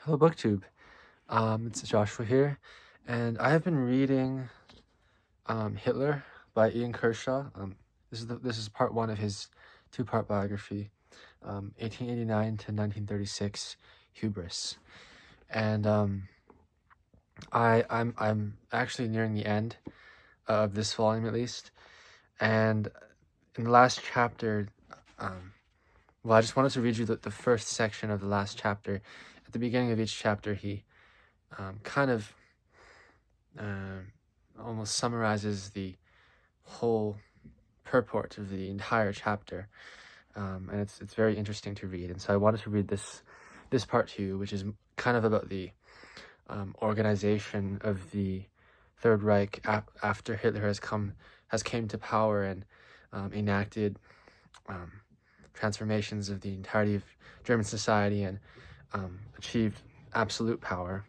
Hello, BookTube. It's Joshua here, and I have been reading Hitler by Ian Kershaw. This is part one of his two-part biography, 1889 to 1936, Hubris, and I'm actually nearing the end of this volume at least, and in the last chapter, I just wanted to read you the first section of the last chapter. At the beginning of each chapter, he kind of almost summarizes the whole purport of the entire chapter, and it's very interesting to read. And so I wanted to read this part to you, which is kind of about the organization of the Third Reich after Hitler has came to power and enacted transformations of the entirety of German society and achieved absolute power.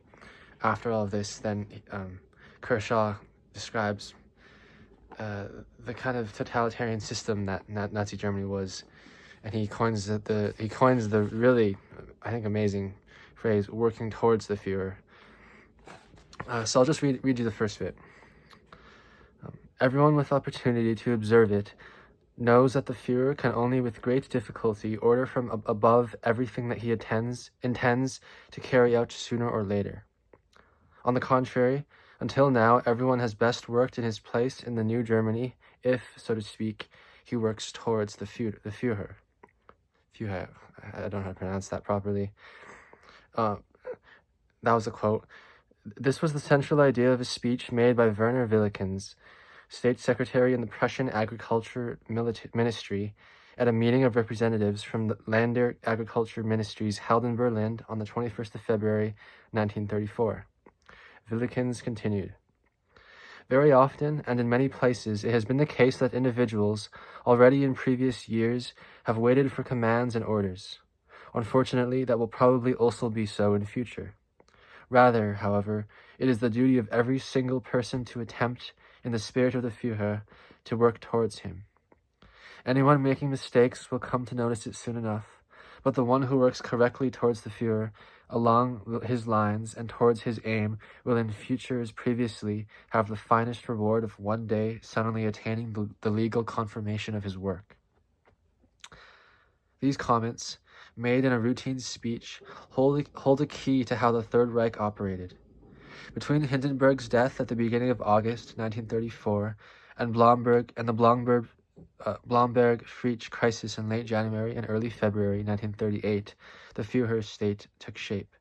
After all of this, then Kershaw describes the kind of totalitarian system that Nazi Germany was, and he coins the really, I think, amazing phrase, working towards the Führer. So I'll just read you the first bit. Everyone with opportunity to observe it knows that the Führer can only with great difficulty order from above everything that he intends to carry out sooner or later. On the contrary, until now, everyone has best worked in his place in the new Germany, if, so to speak, he works towards the Führer. Führer, I don't know how to pronounce that properly. That was a quote. This was the central idea of a speech made by Werner Willikens, State Secretary in the Prussian Agriculture Ministry, at a meeting of representatives from the Länder Agriculture Ministries held in Berlin on the 21st of February, 1934. Willikens continued. Very often, and in many places, it has been the case that individuals, already in previous years, have waited for commands and orders. Unfortunately, that will probably also be so in future. Rather, however, it is the duty of every single person to attempt, in the spirit of the Führer, to work towards him. Anyone making mistakes will come to notice it soon enough, but the one who works correctly towards the Führer, along his lines and towards his aim, will in future as previously have the finest reward of one day suddenly attaining the legal confirmation of his work. These comments, made in a routine speech, hold a key to how the Third Reich operated. Between Hindenburg's death at the beginning of August 1934 and the Blomberg-Friesch crisis in late January and early February 1938, the Führer state took shape.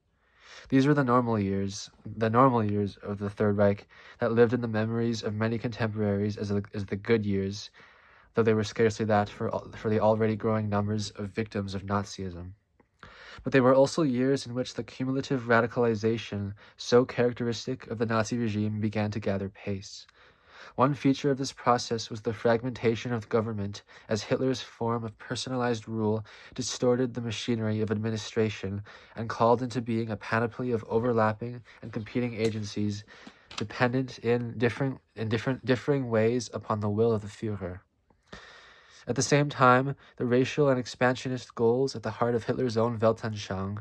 These were the normal years of the Third Reich that lived in the memories of many contemporaries as the good years, though they were scarcely that for the already growing numbers of victims of Nazism. But they were also years in which the cumulative radicalization so characteristic of the Nazi regime began to gather pace. One feature of this process was the fragmentation of government, as Hitler's form of personalized rule distorted the machinery of administration and called into being a panoply of overlapping and competing agencies dependent in differing ways upon the will of the Führer. At the same time, the racial and expansionist goals at the heart of Hitler's own Weltanschauung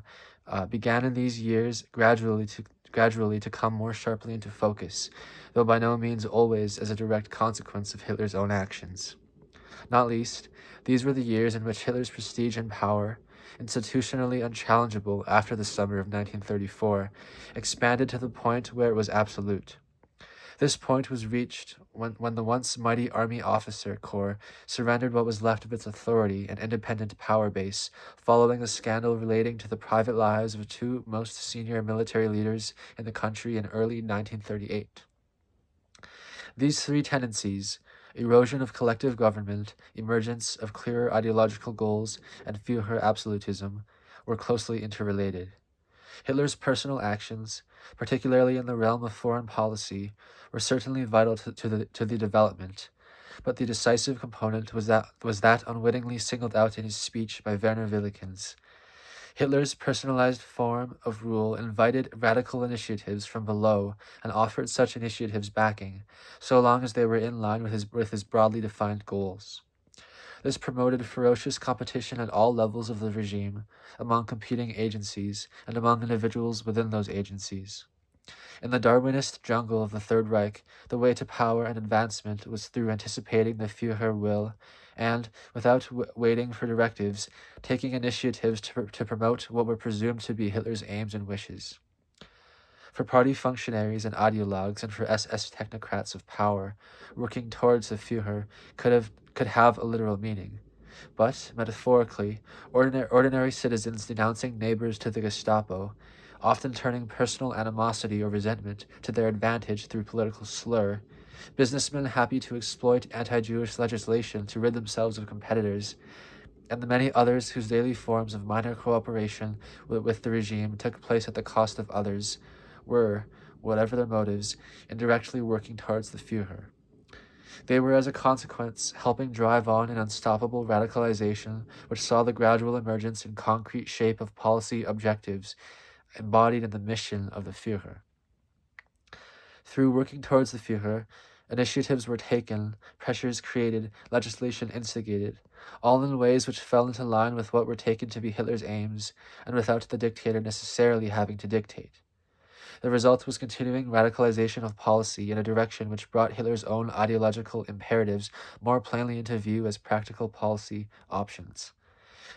began in these years gradually to come more sharply into focus, though by no means always as a direct consequence of Hitler's own actions. Not least, these were the years in which Hitler's prestige and power, institutionally unchallengeable after the summer of 1934, expanded to the point where it was absolute. This point was reached when the once mighty Army Officer Corps surrendered what was left of its authority and independent power base following a scandal relating to the private lives of two most senior military leaders in the country in early 1938. These three tendencies, erosion of collective government, emergence of clearer ideological goals, and Führer absolutism, were closely interrelated. Hitler's personal actions, particularly in the realm of foreign policy, were certainly vital to the development, but the decisive component was that unwittingly singled out in his speech by Werner Willikens. Hitler's personalized form of rule invited radical initiatives from below and offered such initiatives backing, so long as they were in line with his broadly defined goals. This promoted ferocious competition at all levels of the regime, among competing agencies, and among individuals within those agencies. In the Darwinist jungle of the Third Reich, the way to power and advancement was through anticipating the Führer will and, without waiting for directives, taking initiatives to promote what were presumed to be Hitler's aims and wishes. For party functionaries and ideologues and for SS technocrats of power, working towards the Führer could have a literal meaning. But, metaphorically, ordinary citizens denouncing neighbors to the Gestapo, often turning personal animosity or resentment to their advantage through political slur, businessmen happy to exploit anti-Jewish legislation to rid themselves of competitors, and the many others whose daily forms of minor cooperation with the regime took place at the cost of others, were, whatever their motives, indirectly working towards the Führer. They were, as a consequence, helping drive on an unstoppable radicalization which saw the gradual emergence in concrete shape of policy objectives embodied in the mission of the Führer. Through working towards the Führer, initiatives were taken, pressures created, legislation instigated, all in ways which fell into line with what were taken to be Hitler's aims, and without the dictator necessarily having to dictate. The result was continuing radicalization of policy in a direction which brought Hitler's own ideological imperatives more plainly into view as practical policy options.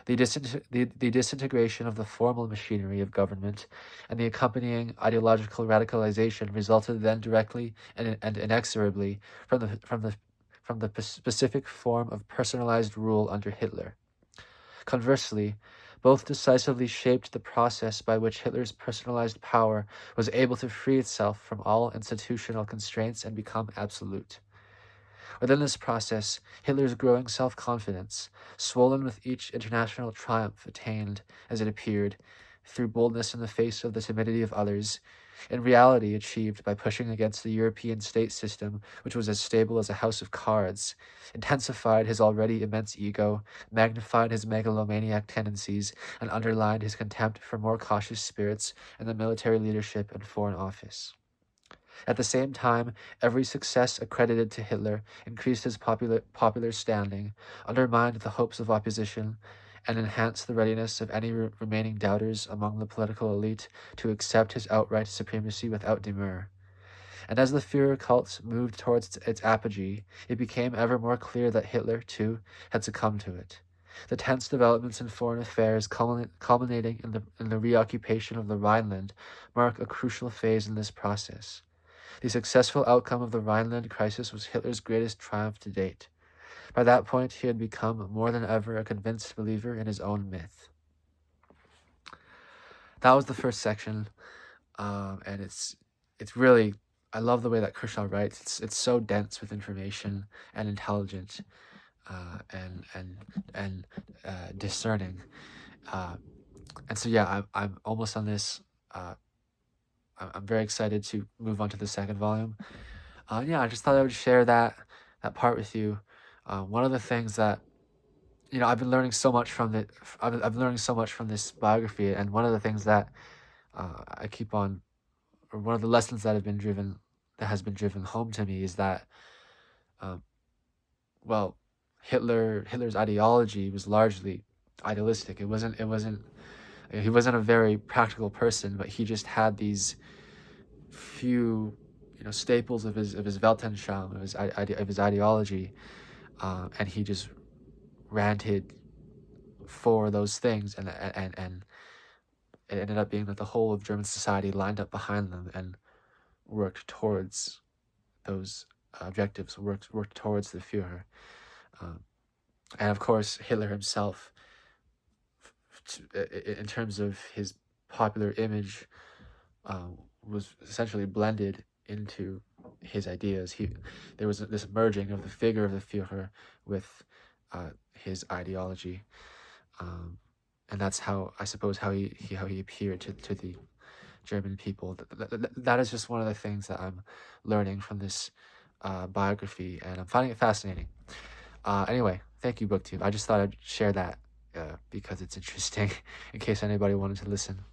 The disintegration of the formal machinery of government and the accompanying ideological radicalization resulted then directly and inexorably from the specific form of personalized rule under Hitler. Conversely, both decisively shaped the process by which Hitler's personalized power was able to free itself from all institutional constraints and become absolute. Within this process, Hitler's growing self-confidence, swollen with each international triumph attained, as it appeared, through boldness in the face of the timidity of others, in reality achieved by pushing against the European state system, which was as stable as a house of cards, intensified his already immense ego, magnified his megalomaniac tendencies, and underlined his contempt for more cautious spirits in the military leadership and foreign office. At the same time, every success accredited to Hitler increased his popular standing, undermined the hopes of opposition, and enhanced the readiness of any remaining doubters among the political elite to accept his outright supremacy without demur. And as the Führer cult moved towards its apogee, it became ever more clear that Hitler, too, had succumbed to it. The tense developments in foreign affairs culminating in the reoccupation of the Rhineland mark a crucial phase in this process. The successful outcome of the Rhineland crisis was Hitler's greatest triumph to date. By that point, he had become more than ever a convinced believer in his own myth. That was the first section, and it's really, I love the way that Kershaw writes. It's so dense with information and intelligent, and discerning, and so yeah, I'm almost on this. I'm very excited to move on to the second volume. Yeah, I just thought I would share that part with you. One of the things that I've been learning so much from I've been learning so much from this biography, and one of the things that I keep on, or one of the lessons that has been driven home to me is that, well, Hitler's ideology was largely idealistic. He wasn't a very practical person, but he just had these few staples of his Weltanschauung, of his ideology, and he just ranted for those things, and it ended up being that the whole of German society lined up behind them and worked towards those objectives, worked towards the Führer. And of course, Hitler himself, in terms of his popular image, was essentially blended into his ideas. There was this merging of the figure of the Führer with his ideology, and that's how he appeared to the German people. That is just one of the things that I'm learning from this biography, and I'm finding it fascinating. Anyway, thank you, BookTube. I just thought I'd share that because it's interesting, in case anybody wanted to listen.